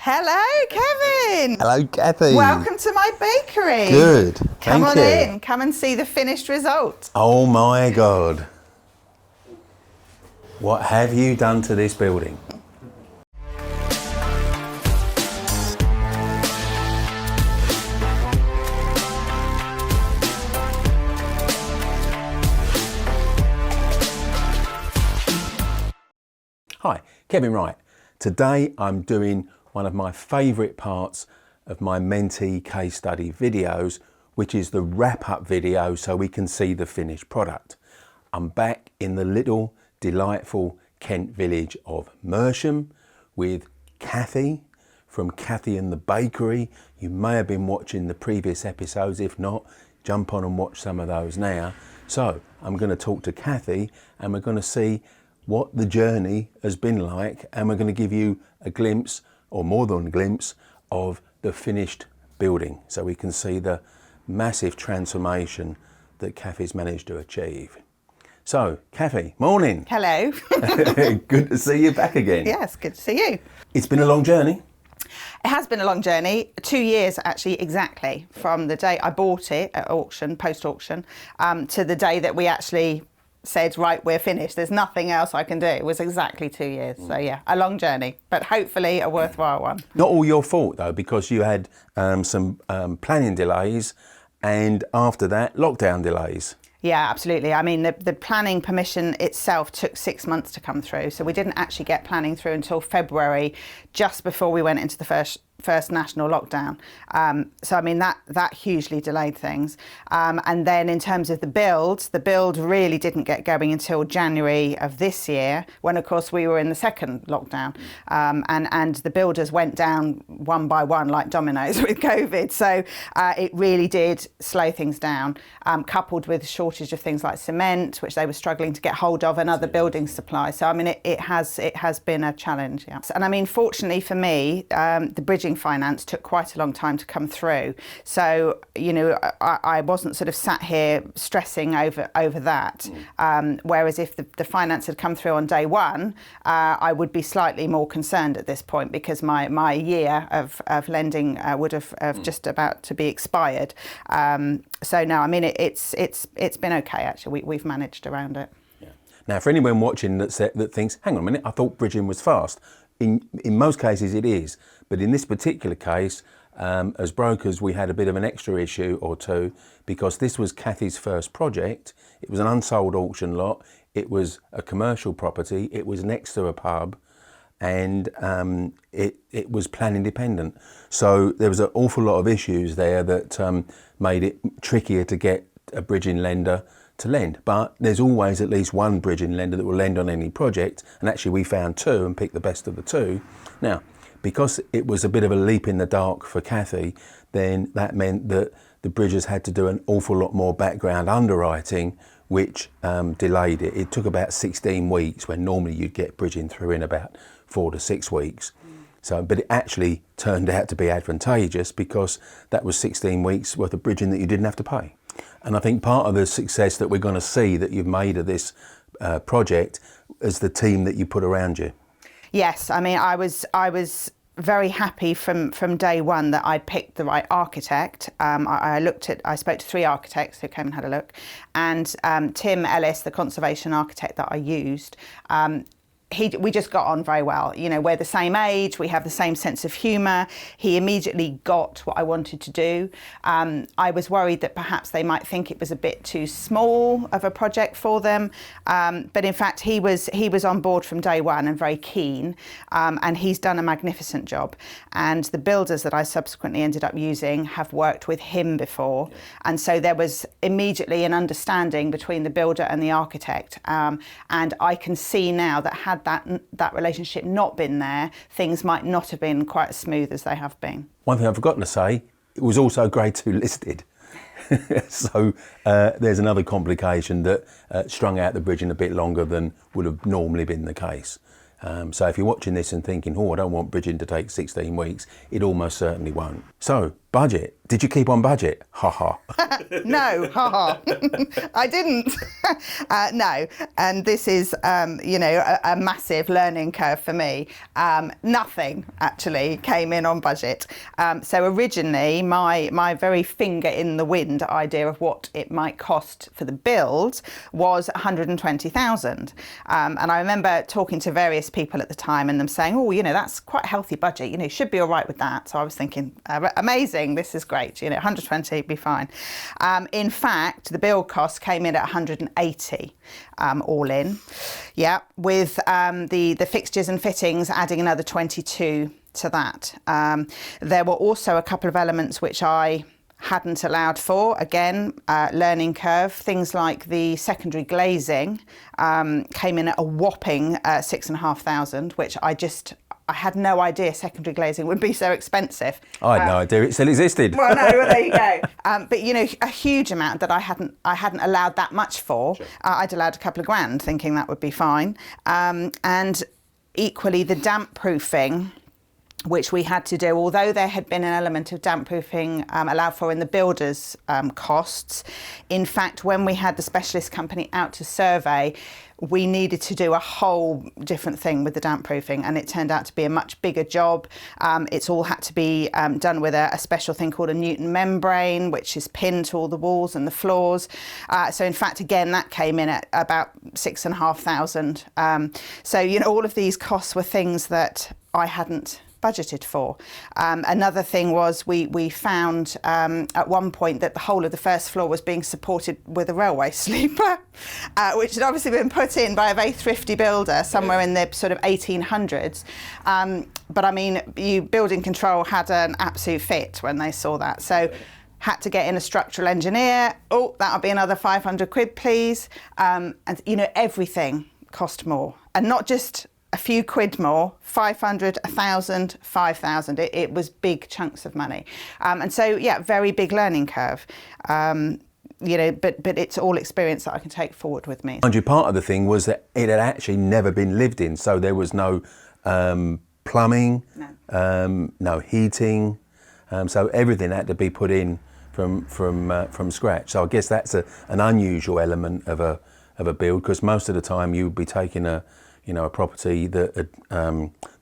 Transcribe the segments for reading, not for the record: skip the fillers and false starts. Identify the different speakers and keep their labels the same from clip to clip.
Speaker 1: Hello, Kevin.
Speaker 2: Hello, Cathy.
Speaker 1: Welcome to my bakery.
Speaker 2: Good.
Speaker 1: Come
Speaker 2: Thank
Speaker 1: on
Speaker 2: you.
Speaker 1: in. Come and see the finished result.
Speaker 2: Oh my God. What have you done to this building? Hi, Kevin Wright. Today I'm doing one of my favourite parts of my mentee case study videos, which is the wrap-up video so we can see the finished product. I'm back in the little delightful Kent village of Mersham with Cathy from Cathy and the Bakery. You may have been watching the previous episodes. If not, jump on and watch some of those now. So I'm going to talk to Cathy and we're going to see what the journey has been like, and we're going to give you a glimpse, or more than a glimpse, of the finished building so we can see the massive transformation that Cathy's managed to achieve. So, Cathy, morning.
Speaker 1: Hello.
Speaker 2: Good to see you back again.
Speaker 1: Yes, good to see you.
Speaker 2: It's been a long journey.
Speaker 1: It has been a long journey, 2 years actually exactly, from the day I bought it at auction, post-auction, to the day that we actually said, right, we're finished. There's nothing else I can do. It was exactly 2 years. So yeah, a long journey, but hopefully a worthwhile one.
Speaker 2: Not all your fault though, because you had some planning delays and after that, lockdown delays.
Speaker 1: Yeah, absolutely. I mean, the planning permission itself took 6 months to come through. So we didn't actually get planning through until February, just before we went into the first national lockdown. So I mean, that hugely delayed things. And then in terms of the build really didn't get going until January of this year, when of course we were in the second lockdown. And the builders went down one by one like dominoes with COVID. So it really did slow things down, coupled with shortage of things like cement, which they were struggling to get hold of, and other building supplies. So I mean, it has been a challenge. Yeah. And I mean, fortunately for me, the bridging finance took quite a long time to come through. So, you know, I wasn't sort of sat here stressing over that. Whereas if the finance had come through on day one, I would be slightly more concerned at this point, because my year of lending would have just about to be expired. So no, I mean, it's been okay actually. We've managed around it.
Speaker 2: Yeah. Now, for anyone watching that thinks, hang on a minute, I thought bridging was fast. In most cases it is, but in this particular case, as brokers, we had a bit of an extra issue or two, because this was Cathy's first project. It was an unsold auction lot. It was a commercial property. It was next to a pub, and it was plan independent. So there was an awful lot of issues there that made it trickier to get a bridging lender to lend. But there's always at least one bridging lender that will lend on any project, and actually we found two and picked the best of the two. Now, because it was a bit of a leap in the dark for Cathy, then that meant that the bridgers had to do an awful lot more background underwriting, which delayed it. It took about 16 weeks when normally you'd get bridging through in about 4 to 6 weeks. So, but it actually turned out to be advantageous, because that was 16 weeks worth of bridging that you didn't have to pay. And I think part of the success that we're going to see that you've made of this project is the team that you put around you.
Speaker 1: Yes, I mean, I was very happy from day one that I picked the right architect. I spoke to 3 architects who came and had a look, and Tim Ellis, the conservation architect that I used, we just got on very well. You know, we're the same age, we have the same sense of humour. He immediately got what I wanted to do. I was worried that perhaps they might think it was a bit too small of a project for them, but in fact he was on board from day one and very keen, and he's done a magnificent job. And the builders that I subsequently ended up using have worked with him before, and so there was immediately an understanding between the builder and the architect, and I can see now that had that relationship not been there, things might not have been quite as smooth as they have been.
Speaker 2: One thing I've forgotten to say, it was also grade 2 listed. So there's another complication that strung out the bridging a bit longer than would have normally been the case. So if you're watching this and thinking, oh, I don't want bridging to take 16 weeks, it almost certainly won't. So budget. Did you keep on budget? Ha ha.
Speaker 1: No, haha, I didn't. No, and this is, a massive learning curve for me. Nothing actually came in on budget. So originally, my very finger in the wind idea of what it might cost for the build was 120,000. And I remember talking to various people at the time and them saying, oh, that's quite a healthy budget. You should be all right with that. So I was thinking, amazing, this is great. 120 be fine. In fact, the build cost came in at 180 all in. Yeah, with the fixtures and fittings adding another 22 to that. There were also a couple of elements which I hadn't allowed for. Again, learning curve. Things like the secondary glazing came in at a whopping 6,500, which I had no idea secondary glazing would be so expensive.
Speaker 2: I had no idea it still existed.
Speaker 1: Well, no, well, there you go. But a huge amount that I hadn't allowed that much for. Sure. I'd allowed a couple of grand, thinking that would be fine. And equally, the damp proofing, which we had to do, although there had been an element of damp proofing allowed for in the builder's costs. In fact, when we had the specialist company out to survey, we needed to do a whole different thing with the damp proofing, and it turned out to be a much bigger job. It's all had to be done with a special thing called a Newton membrane, which is pinned to all the walls and the floors. So in fact, again, that came in at about 6,500. So, all of these costs were things that I hadn't budgeted for. Another thing was we found at one point that the whole of the first floor was being supported with a railway sleeper, which had obviously been put in by a very thrifty builder somewhere in the sort of 1800s. But I mean, building control had an absolute fit when they saw that. So had to get in a structural engineer. Oh, that'll be another 500 quid, please. And everything cost more, and not just a few quid more, 500, 1,000, 5,000. It was big chunks of money. And so, yeah, very big learning curve. But it's all experience that I can take forward with me.
Speaker 2: Mind you, part of the thing was that it had actually never been lived in. So there was no plumbing, no heating. So everything had to be put in from scratch. So I guess that's an unusual element of a build, because most of the time you would be taking a property that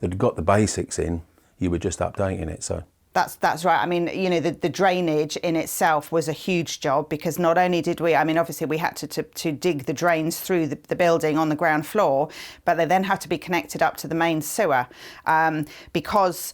Speaker 2: had got the basics in, you were just updating it. So
Speaker 1: that's right. I mean, the drainage in itself was a huge job, because not only did we, obviously we had to dig the drains through the building on the ground floor, but they then had to be connected up to the main sewer, because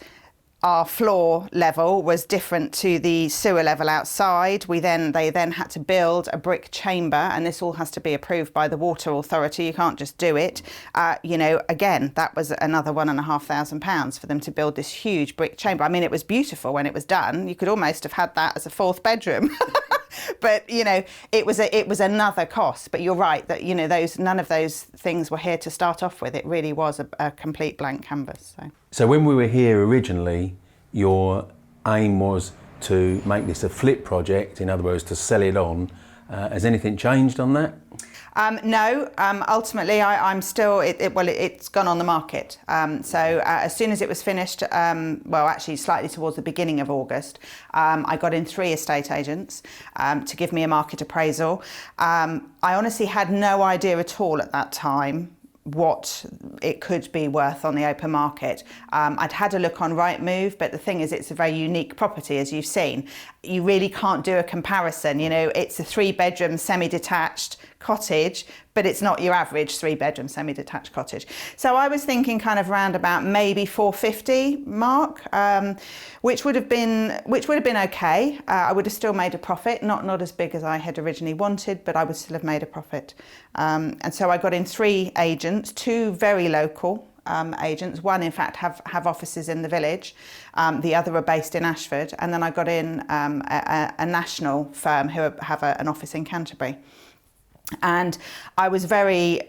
Speaker 1: our floor level was different to the sewer level outside. They then had to build a brick chamber, and this all has to be approved by the water authority. You can't just do it. Again, that was another £1,500 for them to build this huge brick chamber. It was beautiful when it was done. You could almost have had that as a fourth bedroom. But it was another cost. But you're right that none of those things were here to start off with. It really was a complete blank canvas.
Speaker 2: So when we were here originally, your aim was to make this a flip project. In other words, to sell it on. Has anything changed on that?
Speaker 1: No, ultimately I'm still, it's gone on the market. So as soon as it was finished, actually slightly towards the beginning of August, I got in 3 estate agents to give me a market appraisal. I honestly had no idea at all at that time what it could be worth on the open market. I'd had a look on Wright, but the thing is, it's a very unique property, as you've seen. You really can't do a comparison. It's a 3-bedroom semi-detached cottage, but it's not your average 3-bedroom semi-detached cottage. So I was thinking kind of round about maybe 450 mark, which would have been okay. I would have still made a profit, not as big as I had originally wanted, but I would still have made a profit. And so I got in 3 agents, 2 very local agents. One, in fact, have offices in the village. The other are based in Ashford. And then I got in a national firm who have an office in Canterbury. And I was very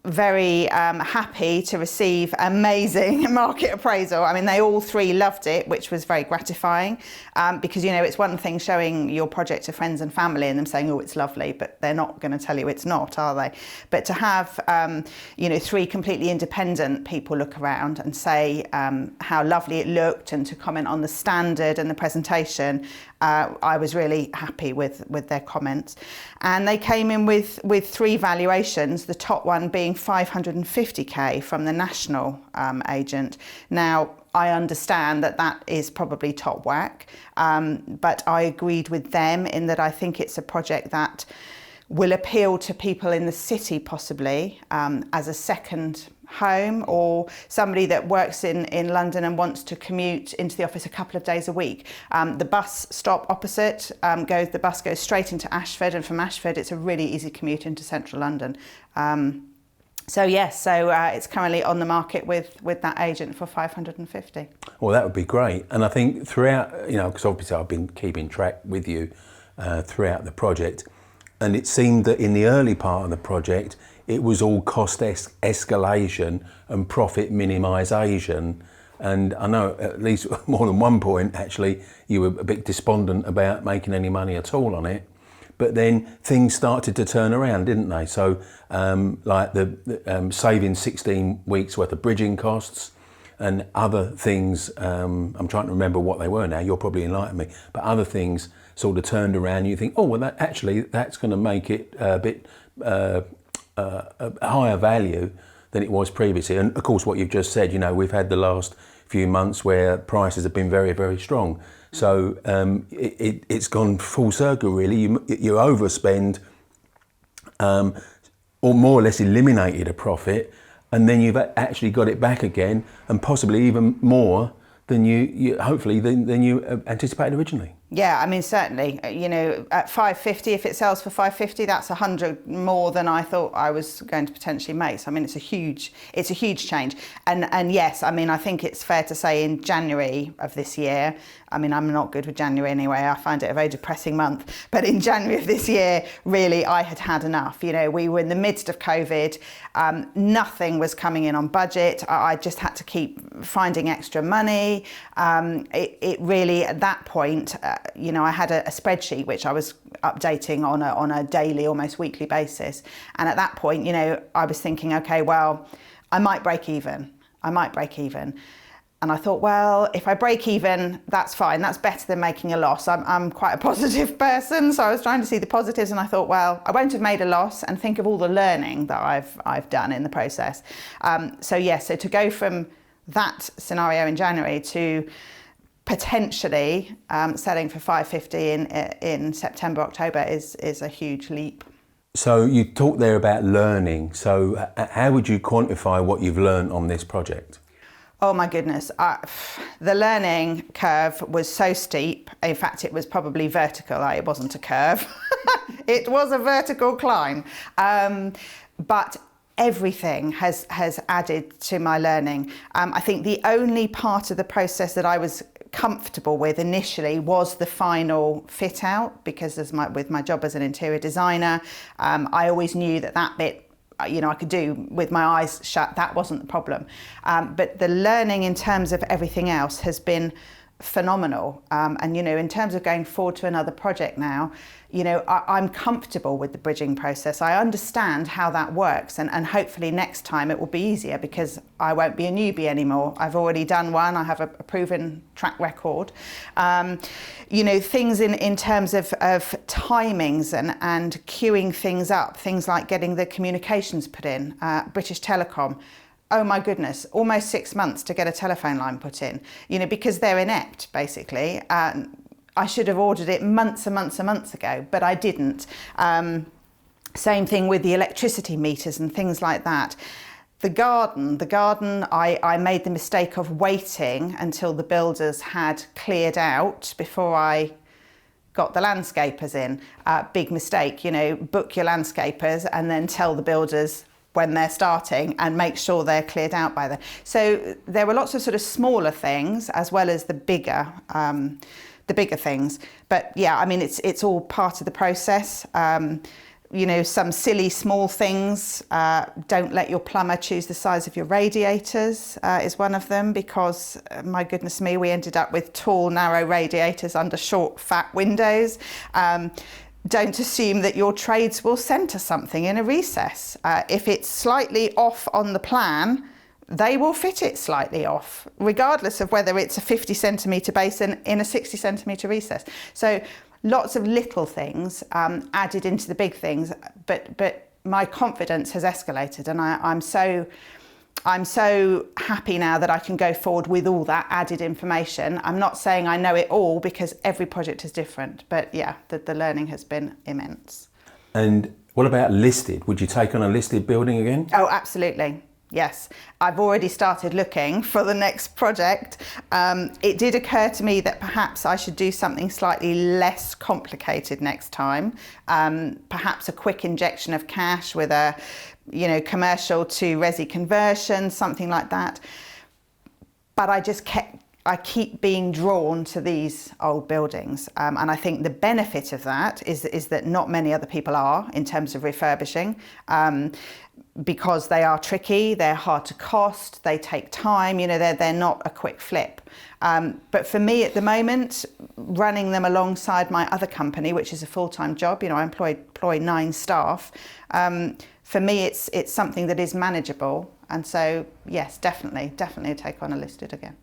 Speaker 1: very happy to receive amazing market appraisal. I mean, they all three loved it, which was very gratifying, because, you know, it's one thing showing your project to friends and family and them saying, oh, it's lovely, but they're not going to tell you it's not, are they? But to have, you know, three completely independent people look around and say how lovely it looked and to comment on the standard and the presentation, I was really happy with their comments. And they came in with three valuations, the top one being 550k from the national agent. Now, I understand that is probably top whack, but I agreed with them in that I think it's a project that will appeal to people in the city possibly as a second home, or somebody that works in London and wants to commute into the office a couple of days a week. The bus stop opposite the bus goes straight into Ashford, and from Ashford it's a really easy commute into central London. So yes, it's currently on the market with that agent for 550.
Speaker 2: Well, that would be great. And I think throughout, you know, because obviously I've been keeping track with you throughout the project, and it seemed that in the early part of the project, it was all cost escalation and profit minimisation. And I know at least more than one point, actually, you were a bit despondent about making any money at all on it. But then things started to turn around, didn't they? So like the saving 16 weeks worth of bridging costs and other things, I'm trying to remember what they were now, you'll probably enlighten me, but other things sort of turned around. You think, oh, well, that's going to make it a bit a higher value than it was previously. And of course, what you've just said, you know, we've had the last few months where prices have been very, very strong. So it's gone full circle, really. You overspend, or more or less eliminated a profit, and then you've actually got it back again, and possibly even more than you hopefully than you anticipated originally.
Speaker 1: Yeah, I mean, certainly, you know, at 550, if it sells for 550, that's 100 more than I thought I was going to potentially make. So, I mean, it's a huge change. And yes, I mean, I think it's fair to say in January of this year, I mean, I'm not good with January anyway. I find it a very depressing month. But in January of this year, really, I had enough. You know, we were in the midst of COVID. Nothing was coming in on budget. I just had to keep finding extra money. It really, at that point, you know, I had a spreadsheet which I was updating on a daily, almost weekly basis. And at that point, you know, I was thinking, okay, well, I might break even. And I thought, well, if I break even, that's fine. That's better than making a loss. I'm quite a positive person, so I was trying to see the positives, and I thought, well, I won't have made a loss, and think of all the learning that I've done in the process. So to go from that scenario in January to potentially selling for 550 in September, October is a huge leap.
Speaker 2: So you talked there about learning. So how would you quantify what you've learned on this project?
Speaker 1: Oh my goodness, the learning curve was so steep. In fact, it was probably vertical. It wasn't a curve. It was a vertical climb. But everything has added to my learning. I think the only part of the process that I was comfortable with initially was the final fit out, because with my job as an interior designer, I always knew that bit, you know, I could do with my eyes shut. That wasn't the problem. But the learning in terms of everything else has been phenomenal. And, you know, in terms of going forward to another project now, you know, I'm comfortable with the bridging process. I understand how that works, and hopefully next time it will be easier because I won't be a newbie anymore. I've already done one. I have a proven track record. You know, things in terms of timings and queuing things up, things like getting the communications put in, British Telecom. Oh my goodness, almost 6 months to get a telephone line put in, you know, because they're inept, basically. I should have ordered it months and months and months ago, but I didn't. Same thing with the electricity meters and things like that. The garden, I made the mistake of waiting until the builders had cleared out before I got the landscapers in. Big mistake, you know, book your landscapers and then tell the builders when they're starting and make sure they're cleared out by then. So there were lots of sort of smaller things as well as the bigger things. But yeah, I mean, it's all part of the process. you know, some silly small things. Don't let your plumber choose the size of your radiators is one of them, because my goodness me, we ended up with tall, narrow radiators under short, fat windows. Don't assume that your trades will centre something in a recess. If it's slightly off on the plan, they will fit it slightly off, regardless of whether it's a 50 centimetre basin in a 60 centimetre recess. So lots of little things added into the big things, but my confidence has escalated, and I'm so happy now that I can go forward with all that added information. I'm not saying I know it all, because every project is different, but yeah, the learning has been immense.
Speaker 2: And what about listed? Would you take on a listed building again?
Speaker 1: Oh, absolutely. Yes, I've already started looking for the next project. It did occur to me that perhaps I should do something slightly less complicated next time. Perhaps a quick injection of cash with a, you know, commercial to resi conversion, something like that. But I keep being drawn to these old buildings, and I think the benefit of that is that not many other people are, in terms of refurbishing, because they are tricky, they're hard to cost, they take time, you know, they're not a quick flip. But for me at the moment, running them alongside my other company, which is a full-time job, you know, I employ 9 staff, for me it's something that is manageable, and so yes, definitely take on a listed again.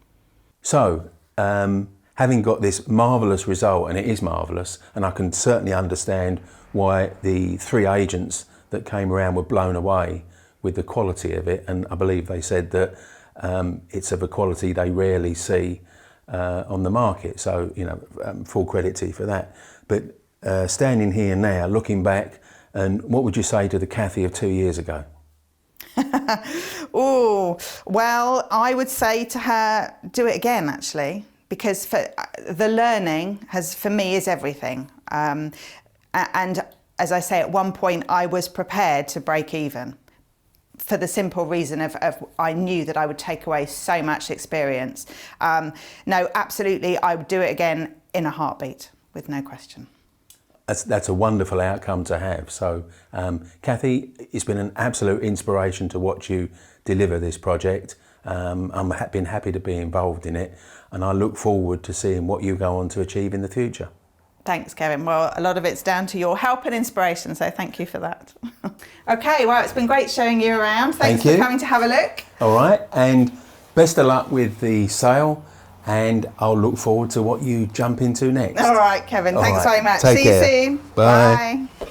Speaker 2: So, having got this marvellous result, and it is marvellous, and I can certainly understand why the 3 agents that came around were blown away with the quality of it, and I believe they said that it's of a quality they rarely see on the market, so, you know, full credit to you for that. But standing here now, looking back, and what would you say to the Cathy of 2 years ago?
Speaker 1: Oh, well, I would say to her, do it again, actually, because the learning for me is everything. And as I say, at one point I was prepared to break even, for the simple reason of I knew that I would take away so much experience. No, absolutely, I would do it again in a heartbeat, with no question.
Speaker 2: That's a wonderful outcome to have. So, Cathy, it's been an absolute inspiration to watch you deliver this project. I've been happy to be involved in it, and I look forward to seeing what you go on to achieve in the future.
Speaker 1: Thanks, Kevin. Well, a lot of it's down to your help and inspiration, so thank you for that. Okay, well, it's been great showing you around. Thanks for coming to have a look.
Speaker 2: All right, and best of luck with the sale, and I'll look forward to what you jump into next.
Speaker 1: All right, Kevin. Thanks very much.
Speaker 2: Take care.
Speaker 1: See you soon.
Speaker 2: Bye.
Speaker 1: Bye.